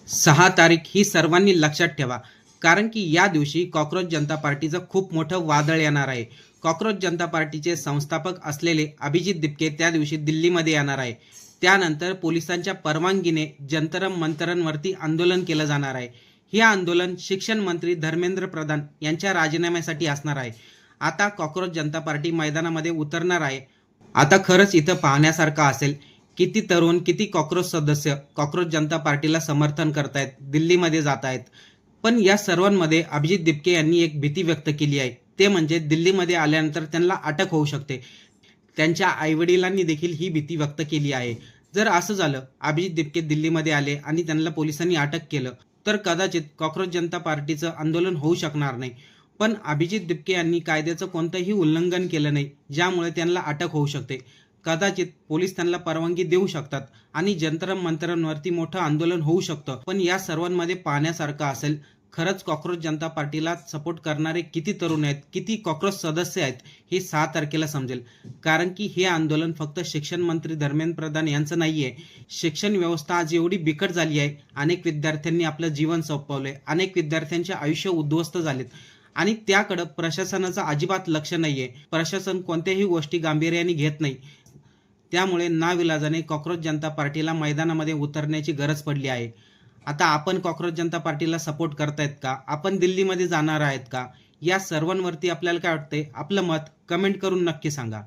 6 तारीख ही सर्वांनी लक्षात ठेवा, कारण की या दिवशी कॉकरोच जनता पार्टीचं खूप मोठं वादळ येणार आहे. कॉकरोच जनता पार्टीचे संस्थापक असलेले अभिजित दिपके त्या दिवशी दिल्लीमध्ये येणार आहे. त्यानंतर पोलिसांच्या परवानगीने जंतर-मंतरवरती आंदोलन केलं जाणार आहे. हे आंदोलन शिक्षण मंत्री धर्मेंद्र प्रधान यांच्या राजीनाम्यासाठी असणार आहे. आता कॉकरोच जनता पार्टी मैदानामध्ये उतरणार आहे. आता खरंच इथं पाहण्यासारखं असेल, किती तरुण, किती कॉकरोच सदस्य कॉकरोच जनता पार्टीला समर्थन करतायत, दिल्लीमध्ये जात आहेत. पण या सर्वांमध्ये अभिजित दिपके यांनी एक भीती व्यक्त केली आहे. ते म्हणजे दिल्लीमध्ये आल्यानंतर त्यांना अटक होऊ शकते. त्यांच्या आईवडिलांनी देखील ही भीती व्यक्त केली आहे. जर असं झालं, अभिजित दिपके दिल्लीमध्ये आले आणि त्यांना पोलिसांनी अटक केलं, तर कदाचित कॉकरोच जनता पार्टीचं आंदोलन होऊ शकणार नाही. पण अभिजित दिपके यांनी कायद्याचं कोणतंही उल्लंघन केलं नाही, ज्यामुळे त्यांना अटक होऊ शकते. कदाचित पोलीस त्यांना परवानगी देऊ शकतात आणि जंतर-मंतरवरती मोठं आंदोलन होऊ शकतं. पण या सर्वांमध्ये पाहण्यासारखं असेल, खरंच कॉकरोच जनता पार्टीला सपोर्ट करणारे किती तरुण आहेत, किती कॉकरोच सदस्य आहेत, हे 6 तारखेला समजेल. कारण की हे आंदोलन फक्त शिक्षण मंत्री धर्मेंद्र प्रधान यांचं नाही आहे. शिक्षण व्यवस्था आज एवढी बिकट झाली आहे, अनेक विद्यार्थ्यांनी आपलं जीवन संपवलंय, अनेक विद्यार्थ्यांचे आयुष्य उद्ध्वस्त झालेत आणि त्याकडं प्रशासनाचं अजिबात लक्ष नाहीये. प्रशासन कोणत्याही गोष्टी गांभीर्याने घेत नाही. त्यामुळे नाविलाजाने कॉकरोच जनता पार्टीला मैदानामध्ये उतरण्याची गरज पडली आहे. आता आपण कॉकरोच जनता पार्टीला सपोर्ट करतायत का? आपण दिल्लीमध्ये जाणार आहेत का? या सर्वांवरती आपल्याला काय वाटतंय? आपलं मत कमेंट करून नक्की सांगा.